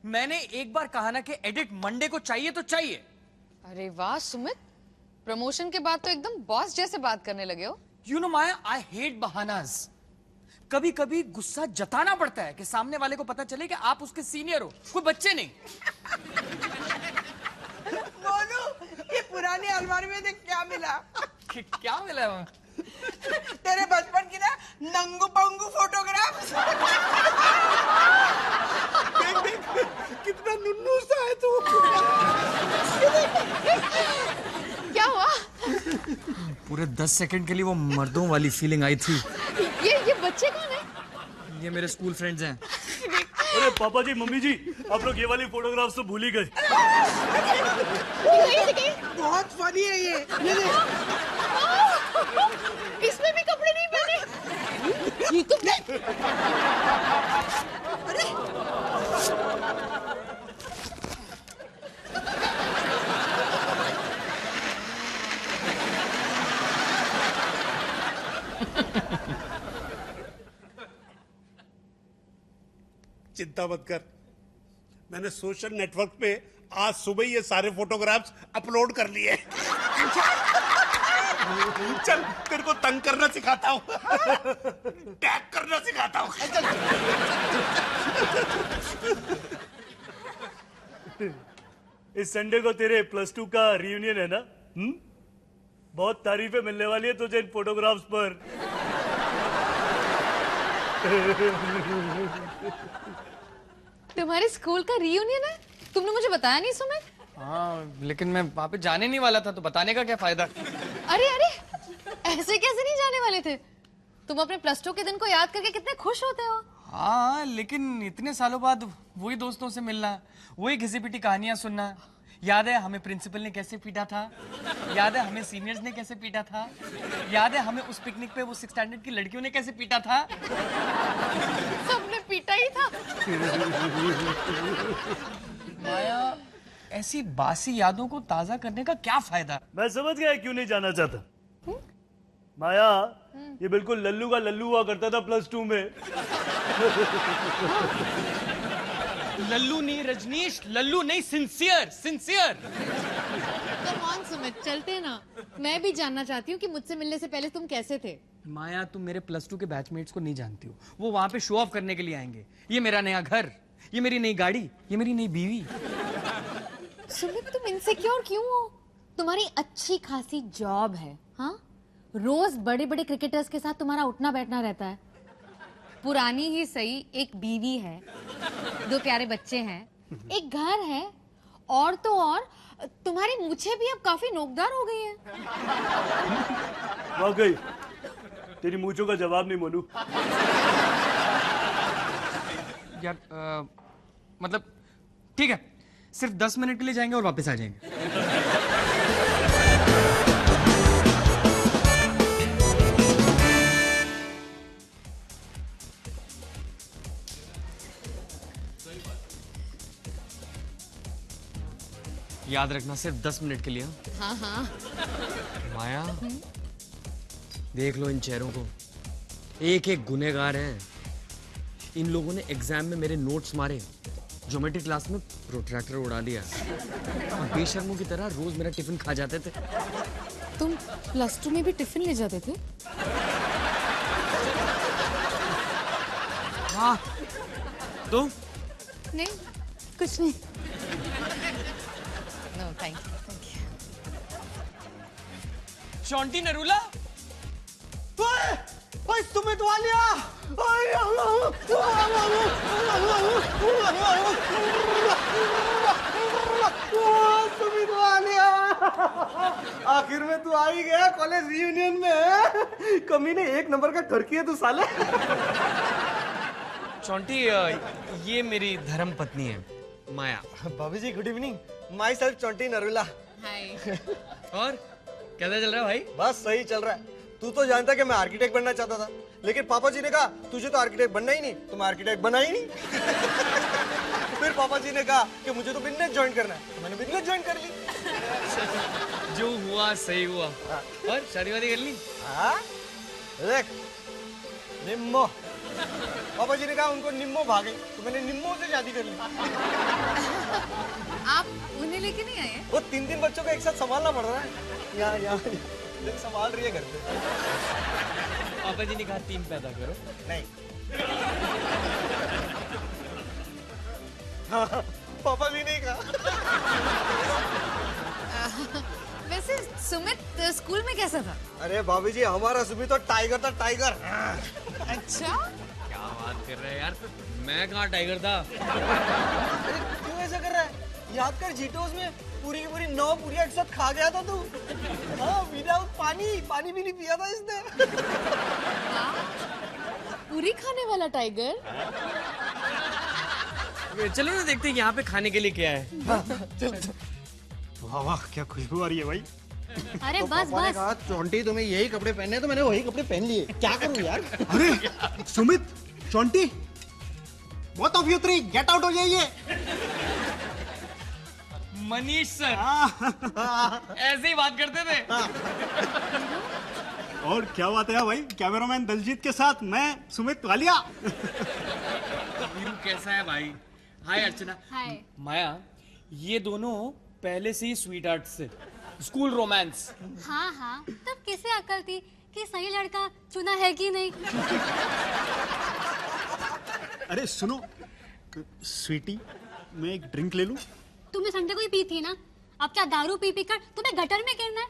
मैंने एक बार कहा ना कि एडिट मंडे को चाहिए तो चाहिए। अरे वाह सुमित, प्रमोशन के बाद तो एकदम बॉस जैसे बात करने लगे हो। You know Maya, I hate बहानास। कभी कभी गुस्सा जताना पड़ता है कि सामने वाले को पता चले कि आप उसके सीनियर हो, कोई बच्चे नहीं। बोलू, ये पुरानी अलमारी में देख क्या मिला? क्या मिला है? तेरे बचपन की ना नंगू पंगू फोटोग्राफ्स। देख देख कितना नुन्नू सा है तू। क्या हुआ? पूरे 10 सेकंड के लिए वो मर्दों वाली फीलिंग आई थी। ये बच्चे कौन है? ये मेरे स्कूल फ्रेंड्स हैं। अरे पापा जी मम्मी जी, आप लोग ये वाली फोटोग्राफ्स तो भूल ही गए। बहुत फनी है ये देख। इसमें भी कपड़े नहीं पहने। ये तो अरे चिंता मत कर, मैंने सोशल नेटवर्क पे आज सुबह ये सारे फोटोग्राफ्स अपलोड कर लिए। चल तेरे को तंग करना सिखाता हूँ, टैग करना सिखाता हूँ। इस संडे को तेरे +2 का रियूनियन है ना? बहुत तारीफें मिलने वाली है तुझे इन फोटोग्राफ्स पर। तुम्हारे स्कूल का रियूनियन है? तुमने मुझे बताया नहीं सुमित। हाँ, लेकिन मैं वहां पे जाने नहीं वाला था, तो बताने का क्या फायदा? अरे अरे, ऐसे कैसे नहीं जाने वाले थे? तुम अपने +2 के दिन को याद करके कितने खुश होते हो। हाँ, लेकिन इतने सालों बाद वही दोस्तों से मिलना, वही घिसी पिटी कहानियां सुनना। याद है हमें प्रिंसिपल ने कैसे पीटा था? याद है हमें सीनियर्स ने कैसे पीटा था? याद है हमें उस पिकनिक पे वो 6th स्टैंडर्ड की लड़कियों ने कैसे पीटा था? सबने पीटा ही था। माया, ऐसी बासी यादों को ताजा करने का क्या फायदा? मैं समझ गया क्यों नहीं जाना चाहता। माया, ये बिल्कुल लल्लू का लल्लू हुआ करता था +2 में। लल्लू नहीं रजनीश, लल्लू नहीं, sincere sincere. Come on Sumit, चलते ना। मैं भी जानना चाहती हूँ कि मुझसे मिलने से पहले तुम कैसे थे। माया, तुम मेरे +2 के बैचमेट्स को नहीं जानती हो। वो वहां पे शो ऑफ करने के लिए आएंगे। ये मेरा नया घर, ये मेरी नई गाड़ी, ये मेरी नई बीवी। सुमित, तुम इनसिक्योर क्यों हो? तुम्हारी अच्छी खासी जॉब है, हाँ? रोज बड़े बड़े क्रिकेटर्स के साथ तुम्हारा उठना बैठना रहता है। पुरानी ही सही, एक बीवी है, 2 प्यारे बच्चे हैं, एक घर है, और तो और तुम्हारी मूछें भी अब काफी नोकदार हो गई हैं। वाकई तेरी मूंछों का जवाब नहीं मोनू। यार मतलब ठीक है, सिर्फ 10 मिनट के लिए जाएंगे और वापस आ जाएंगे। याद रखना, सिर्फ 10 मिनट के लिए। हाँ हाँ। माया, देख लो इन चेहरों को, एक एक गुनहगार हैं। इन लोगों ने एग्जाम में मेरे नोट्स मारे, ज्योमेट्री क्लास में प्रोट्रैक्टर उड़ा दिया, और बेशर्मों की तरह रोज मेरा टिफिन खा जाते थे। तुम +2 में भी टिफिन ले जाते थे? हाँ, तो नहीं, कुछ नहीं। No thank you. Chonti Narula, ओए सुमित वालिया, सुमित वालिया, आखिर में तू आ ही गया कॉलेज रियूनियन में। कमीने 1 नंबर का ठरकी है तू साले। चोंटी, ये मेरी धर्म पत्नी है माया। भाभी ji good evening, myself Chonti Narula. Hi. और कैसा चल रहा है भाई? बस सही चल रहा है। तू तो जानता कि मैं आर्किटेक्ट बनना चाहता था, लेकिन पापा जी ने कहा तुझे तो आर्किटेक्ट बनना ही नहीं, तुम आर्किटेक्ट बना ही नहीं। फिर पापा जी ने कहा कि मुझे तो बिजनेस ज्वाइन करना है, तो मैंने बिजनेस ज्वाइन कर ली। जो हुआ सही हुआ। और शादी वादी कर ली? हाँ देख निम्मो पापा जी ने कहा उनको निम्मो भागे, तो मैंने निम्मो से शादी कर ली। आप उन्हें लेके नहीं आए? वो 3 बच्चों को एक साथ संभालना पड़ रहा है। यहाँ संभाल रही है घर पे। पापा जी ने कहा 3 पैदा करो। नहीं। हाँ, पापा जी ने कहा। वैसे सुमित स्कूल में कैसा था? अरे भाभी जी, हमारा सुमित तो टाइगर था, टाइगर। अच्छा? क्या बात कर रहे हैं यार, मैं कहाँ टाइगर था। अरे क्यों ऐसा कर रहा है? याद कर जीटोस में पूरी की पूरी 9 पूरियां एक साथ खा गया था तू। हाँ, विदाउट पानी भी नहीं पिया था इसने। पूरी खाने वाला टाइगर? चलो ना देखते हैं यहाँ पे खाने के लिए क्या है। वाह वाह, क्या खुशबू आ रही है भाई। अरे बस पापा ने बस। कहा चोंटी तुम्हें यही कपड़े पहनने, तो मैंने वही कपड़े पहन लिए। क्या करूं यार? अरे Sumit, Chonti, both of you 3 get out हो जाइए। मनीष सर ऐसे ही बात करते थे। और क्या बात है भाई, कैमरामैन दलजीत के साथ मैं सुमित वालिया। वीरू कैसा है भाई? हाय अर्चना। हाय। माया, ये दोनों पहले से ही स्वीट आर्ट्स थे, स्कूल रोमांस। हाँ हाँ, तब किसे अकल थी कि सही लड़का चुना है कि नहीं? अरे सुनो स्वीटी, मैं एक ड्रिंक ले लूं? तुमने संडे को ही पी थी ना, अब क्या दारू पी पी कर तुम्हें गटर में गिरना है?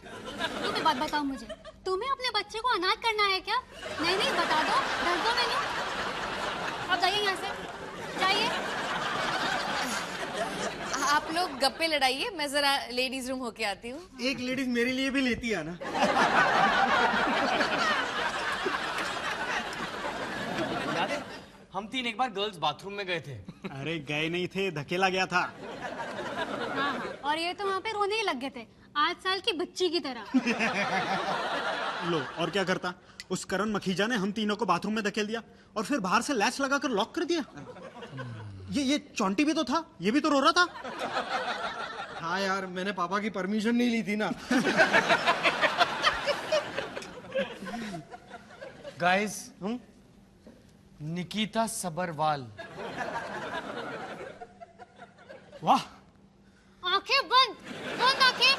तुम एक बात बताओ मुझे, तुम्हें अपने बच्चे को अनाथ करना है क्या? नहीं नहीं बता दो, डर दो मैंने। अब जाइए यहाँ से, जाइए। आप लोग गप्पे लड़ाइए, मैं जरा लेडीज रूम होके आती हूँ। एक लेडीज मेरे लिए भी लेती है ना। याद है हम 3 एक बार गर्ल्स बाथरूम में गए थे। अरे गए नहीं थे, धकेला गया था। हाँ हाँ, और ये तो वहाँ पे रोने ही लग गए थे, 8 साल की बच्ची की तरह। लो, और क्या करता, उस करण मखीजा ने हम तीनों को बाथरूम में धकेल दिया और फिर बाहर से लैच लगाकर लॉक कर दिया। ये चोंटी भी तो था, ये भी तो रो रहा था। हाँ यार, मैंने पापा की परमिशन नहीं ली थी ना। गाइस, निकिता सबरवाल। वाह, आंखें बंद, बंद आंखें।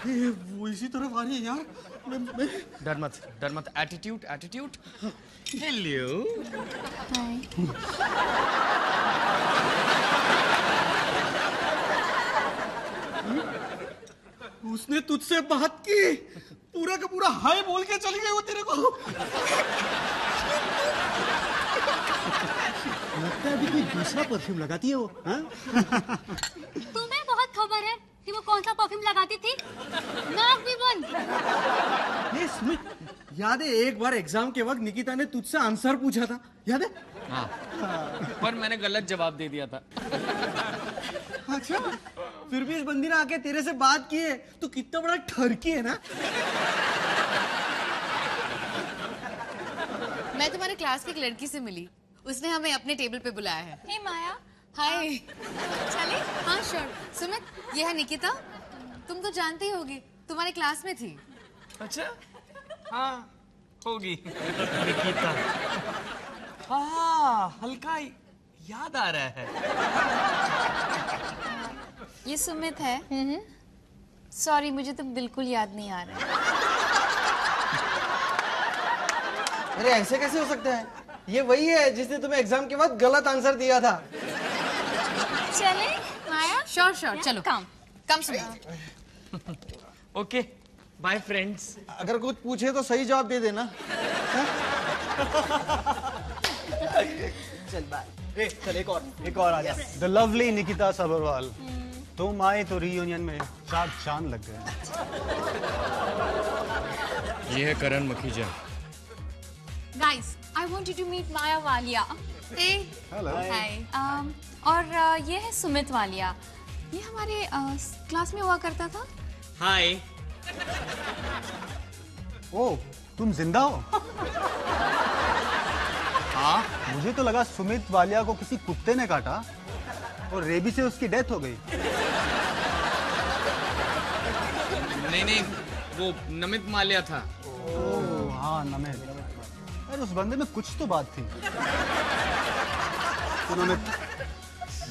ये वो इसी तरफ आ रही है यार। डर मत, एटीट्यूड। हेलो। उसने तुझसे बात की, पूरा का पूरा हाय बोल के चली गई वो तेरे को। लगता है अभी कोई दूसरा परफ्यूम लगाती है वो। हाँ? तुम्हें बहुत खबर है कि वो कौन सा परफ्यूम लगाती थी। नाक भी बंद। ये सुमित, याद है एक बार एग्जाम के वक्त निकिता ने तुझसे आंसर पूछा था, याद है? हाँ, पर मैंने गलत जवाब दे दिया था। अच्छा, फिर भी इस बंदी ने आके तेरे से बात की है, तो कितना बड़ा ठरकी है ना। मैं तुम्हारे क्लास की एक लड़की से मिली, उसने हमें अपने टेबल पे बुलाया है। हे माया, हाय। चले? हाँ श्योर। सुमित, ये है निकिता, तुम तो जानती ही होगी, तुम्हारे क्लास में थी। अच्छा, हाँ होगी। निकिता, हाँ हल्का याद आ रहा है। ये सुमित है। सॉरी, मुझे तो बिल्कुल याद नहीं आ रहा है। अरे ऐसे कैसे हो सकता है? ये वही है जिसने तुम्हें एग्जाम के बाद गलत आंसर दिया था। चले माया? श्योर चलो। Come Sumit. Okay, bye friends. अगर कुछ पूछे तो सही जवाब दे देना। चल बाय। चल एक और आ जा। द लवली निकिता सबरवाल, तुम आए तो रियूनियन में चार चांद लग गए। ये है Karan Makhija. guys, I want you to meet Maya Walia. Hey. Hello. Hi. और ये है सुमित वालिया, ये हमारे क्लास में हुआ करता था। हाय। ओ, तुम जिंदा हो? हाँ, मुझे तो लगा सुमित वालिया को किसी कुत्ते ने काटा और रेबी से उसकी डेथ हो गई। नहीं, वो नमित माल्या था। ओह हाँ, नमित। यार उस बंदे में कुछ तो बात थी। उन्होंने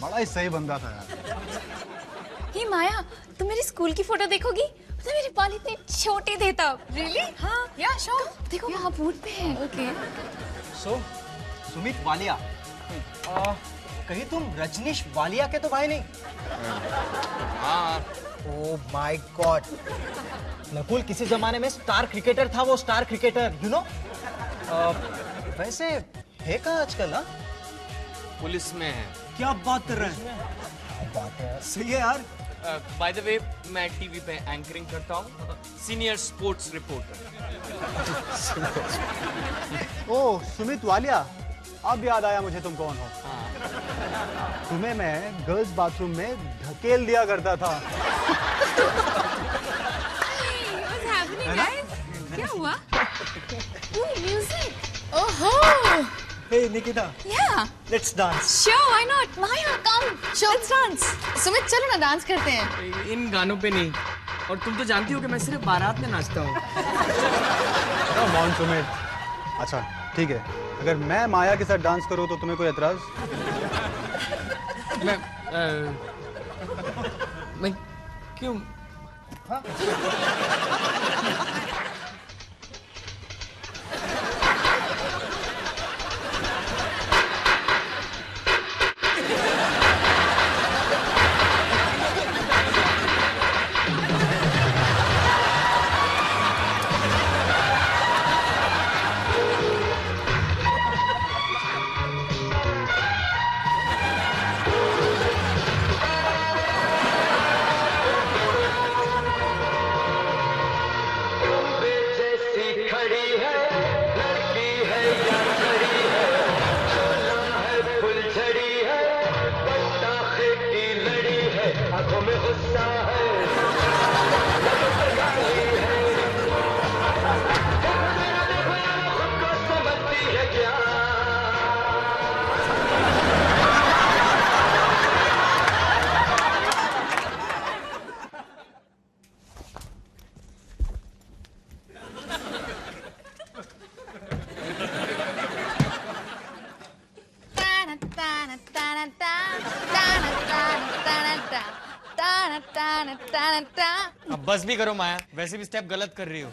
बड़ा ही सही बंदा था यार। हे माया, तुम मेरी स्कूल की फोटो देखोगी? मतलब मेरे बाल इतने छोटे थे तब। रियली? हाँ या श्योर। देखो वहाँ बोर्ड पे है। ओके। सो सुमित वालिया, कहीं तुम रजनीश वालिया के तो भाई नहीं? ओह माय गॉड, नकुल किसी जमाने में स्टार क्रिकेटर था, वो स्टार क्रिकेटर, यू नो। वैसे है कहाँ आजकल? हाँ, पुलिस में है। क्या बात कर रहे हैं? बात है। सही है यार। बाय द वे, मैं टीवी पे एंकरिंग करता हूँ, सीनियर स्पोर्ट्स रिपोर्टर। ओह सुमित वालिया, अब याद आया मुझे तुम कौन हो। तुम्हें मैं गर्ल्स बाथरूम में धकेल दिया करता था। What's happening, guys? क्या हुआ? Ooh, music. ओहो! Hey Nikita, Yeah. let's dance. Sure, why not? Maya, come. Let's dance. Sumit चलो ना डांस करते हैं। इन गानों पे नहीं। और तुम तो जानती हो कि मैं सिर्फ बारात में नाचता हूँ। Come on, Sumit. अच्छा ठीक है, अगर मैं माया के साथ डांस करूँ तो तुम्हें कोई एतराज? मैं क्यों? अब बस भी करो माया, वैसे भी स्टेप गलत कर रही हो।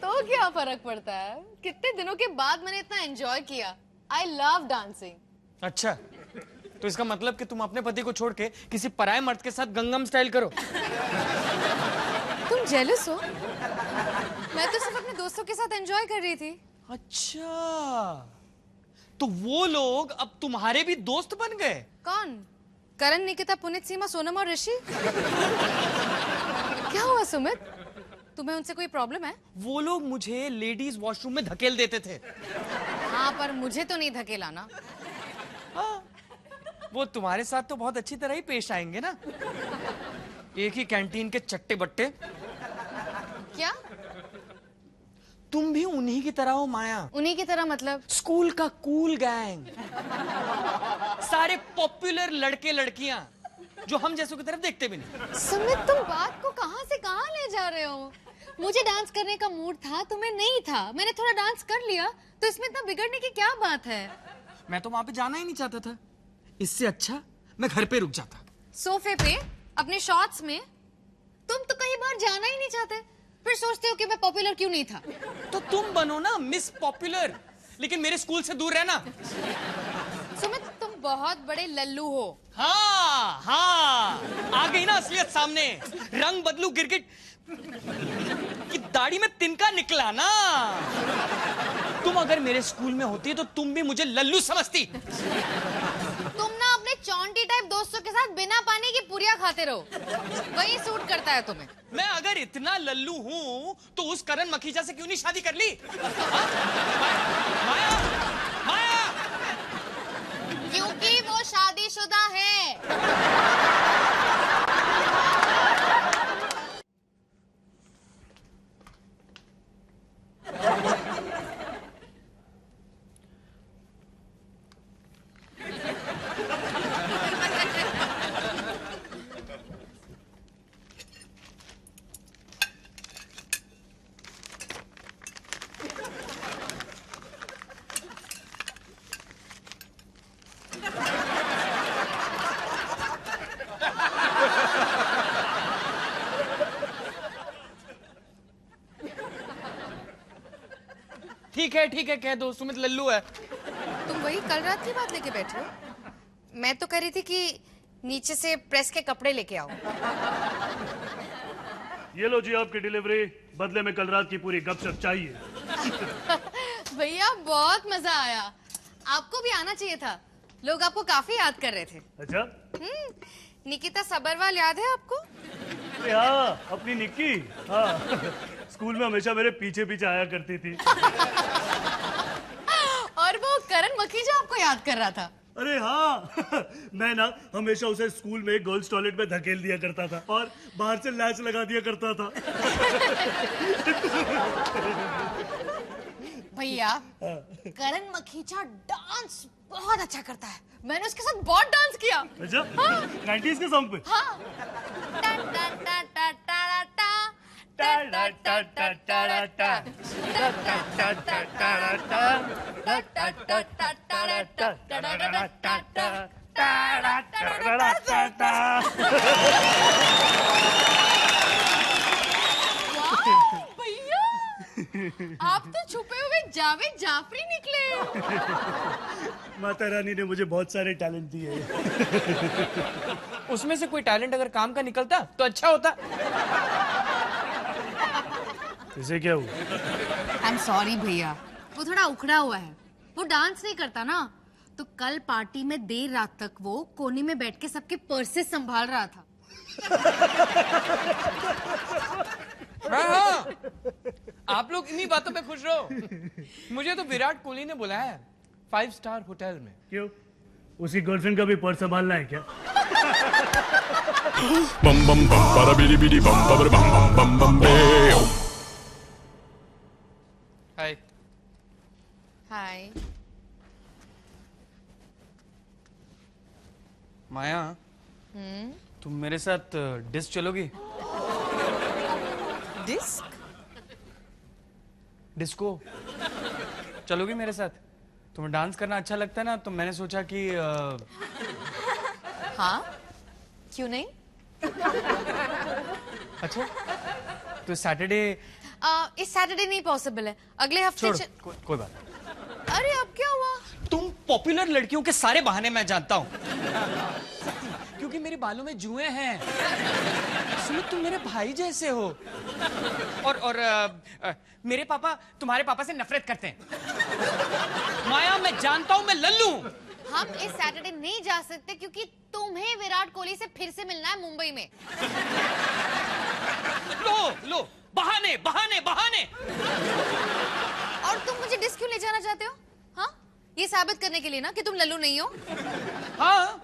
तो क्या फर्क पड़ता है? कितने दिनों के बाद मैंने इतना एंजॉय किया। I love dancing. अच्छा, तो इसका मतलब कि तुम अपने पति को छोड़ के किसी पराये मर्द के साथ गंगम स्टाइल करो। तुम जेलस हो? मैं तो सिर्फ अपने दोस्तों के साथ एंजॉय कर रही थी। अच्छा, तो वो लोग अब तुम्हारे भी दोस्त बन गए? कौन? करण, निकिता, पुनीत, सीमा, सोनम और ऋषि? क्या हुआ सुमित? तुम्हें उनसे कोई प्रॉब्लम है? वो लोग मुझे लेडीज वॉशरूम में धकेल देते थे। हाँ, पर मुझे तो नहीं धकेला ना। हाँ, वो तुम्हारे साथ तो बहुत अच्छी तरह ही पेश आएंगे ना। एक ही कैंटीन के चट्टे बट्टे। क्या? तुम भी उन्हीं की तरह हो माया। उन्हीं की तरह मतलब? स्कूल का कूल गैंग, सारे पॉपुलर लड़के लड़कियां जो हम जैसों की तरफ देखते भी नहीं। सुमित, तुम बात को कहां से कहां ले जा रहे हो? मुझे डांस करने का मूड था, तुम्हें नहीं था। मैंने थोड़ा डांस कर लिया, तो इसमें इतना बिगड़ने की क्या बात है? मैं तो वहां पे जाना ही नहीं चाहता था। इससे अच्छा मैं घर पे रुक जाता। सोफे पे अपने शॉर्ट्स में? तुम तो कहीं बाहर जाना ही नहीं चाहते, फिर सोचते हो कि मैं पॉपुलर क्यों नहीं था। तो तुम बनो ना मिस पॉपुलर, लेकिन मेरे स्कूल से दूर रहना। सुमित, तुम बहुत बड़े लल्लू हो। हाँ हाँ, आ गई ना असलियत सामने। रंग बदलू गिरगिट की दाढ़ी में तिनका निकला ना। तुम अगर मेरे स्कूल में होती तो तुम भी मुझे लल्लू समझती। तुम ना अपने चौंटी टाइप दोस्तों के साथ बिना पानी की पुरिया खाते रहो, वही सूट करता है तुम्हें। मैं अगर इतना लल्लू हूं तो उस करण मखीजा से क्यों नहीं शादी कर ली? माया, माया, क्योंकि वो शादीशुदा है। ठीक है कह दो, सुमित लल्लू है। तुम वही कल रात की बात लेके बैठे हो? मैं तो कह रही थी कि नीचे से प्रेस के कपड़े लेके आओ। ये लो जी आपकी डिलीवरी, बदले में कल रात की पूरी गपशप चाहिए। भैया बहुत मजा आया, आपको भी आना चाहिए था, लोग आपको काफी याद कर रहे थे। अच्छा? निकिता सबरवाल याद है आपको? अरे हाँ, अपनी निक्की। हाँ, स्कूल में हमेशा मेरे पीछे पीछे आया करती थी। और वो करण मखीजा आपको याद कर रहा था। अरे हाँ, मैं ना हमेशा उसे स्कूल में गर्ल्स टॉयलेट में धकेल दिया करता था और बाहर से लैच लगा दिया करता था। भैया, करण मखीजा डांस बहुत अच्छा करता है, मैंने उसके साथ बहुत डांस किया। अच्छा? हाँ? 90s के सॉन्ग पे? हाँ। टा टा टा टा टा टा टा टा टा टा टा भैया, आप तो छुपे हुए जावेद जाफरी निकले। माता रानी ने मुझे बहुत सारे टैलेंट दिए। उसमें से कोई टैलेंट अगर काम का निकलता तो अच्छा होता। इसे क्या हुआ? आई एम सॉरी भैया, वो थोड़ा उखड़ा हुआ है, वो डांस नहीं करता ना, तो कल पार्टी में देर रात तक वो कोने में बैठ के सबके पर्सेस संभाल रहा था। हाँ, आप लोग इन्हीं बातों पे खुश रहो। मुझे तो विराट कोहली ने बुलाया है 5 स्टार होटल में। क्यों? उसकी गर्लफ्रेंड का भी पर्स संभालना है क्या? बम बम बम para bidi bidi bum bum bum bum bum bum हाय। हाय। माया, तुम मेरे साथ डिस्क चलोगी? डिस्क? डिस्को चलोगी मेरे साथ? तुम्हें डांस करना अच्छा लगता है ना, तो मैंने सोचा कि हाँ, क्यों नहीं? अच्छा, तो सैटरडे? इस सैटरडे नहीं पॉसिबल है, अगले हफ्ते। छोड़ो, कोई बात नहीं। अरे अब क्या हुआ? तुम पॉपुलर लड़कियों के सारे बहाने मैं जानता हूँ, क्योंकि मेरे बालों में जुएं हैं। सुमित, तुम मेरे भाई जैसे हो, और मेरे पापा तुम्हारे पापा से नफरत करते हैं। माया, मैं जानता हूँ मैं लल्लू। हम इस सैटरडे नहीं जा सकते क्योंकि तुम्हें विराट कोहली से फिर से मिलना है मुंबई में। लो, बहाने बहाने बहाने। और तुम मुझे डिस्क क्यों ले जाना चाहते हो? हाँ, ये साबित करने के लिए ना कि तुम लल्लू नहीं हो। हाँ,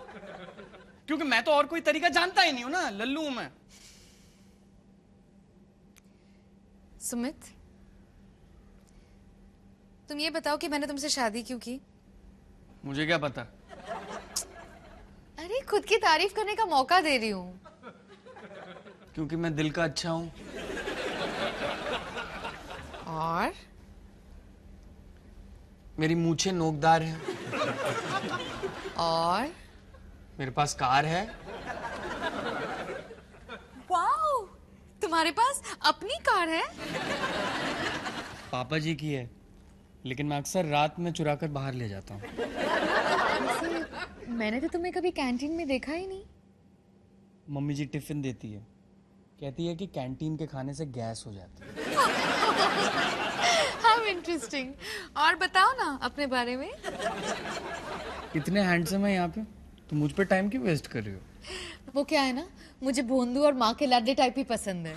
क्योंकि मैं तो और कोई तरीका जानता ही नहीं हूं ना, लल्लू हूं मैं। सुमित, तुम ये बताओ कि मैंने तुमसे शादी क्यों की? मुझे क्या पता? अरे, खुद की तारीफ करने का मौका दे रही हूँ। क्योंकि मैं दिल का अच्छा हूं। और मेरी मूछें नोकदार हैं। और मेरे पास कार है। वाओ, तुम्हारे पास अपनी कार है? पापा जी की है, लेकिन मैं अक्सर रात में चुरा कर बाहर ले जाता हूँ। मैंने तो तुम्हें कभी कैंटीन में देखा ही नहीं। मम्मी जी टिफिन देती है, कहती है कि कैंटीन के खाने से गैस हो जाती है। How interesting. और बताओ ना अपने बारे में। इतने हैंडसम है यहाँ पे, तो मुझ पे टाइम क्यों वेस्ट कर रही हो? वो क्या है ना, मुझे भोंदू और माँ के लाडले टाइप ही पसंद है।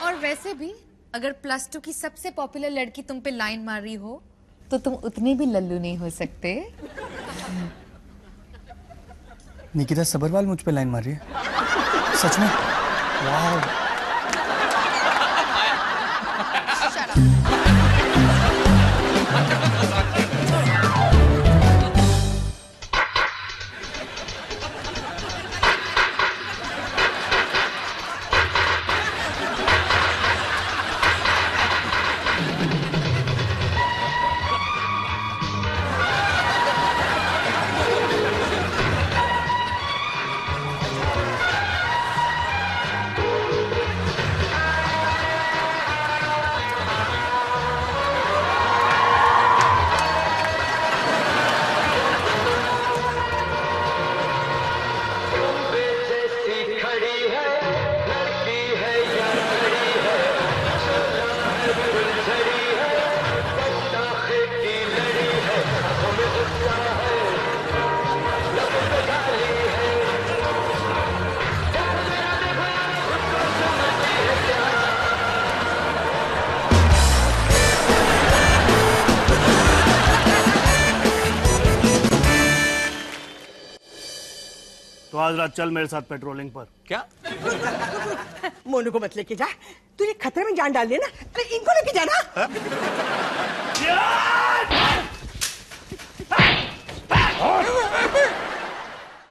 और वैसे भी अगर +2 की सबसे पॉपुलर लड़की तुम पे लाइन मार रही हो, तो तुम उतने भी लल्लू नहीं हो सकते। निकिता सबरवाल मुझ पे लाइन मार रही है? सच में? वाह। आज रात चल मेरे साथ पेट्रोलिंग पर। क्या? मोनू को मत लेके जा, तुझे खतरे में जान डाल देना। अरे इनको लेके जाना।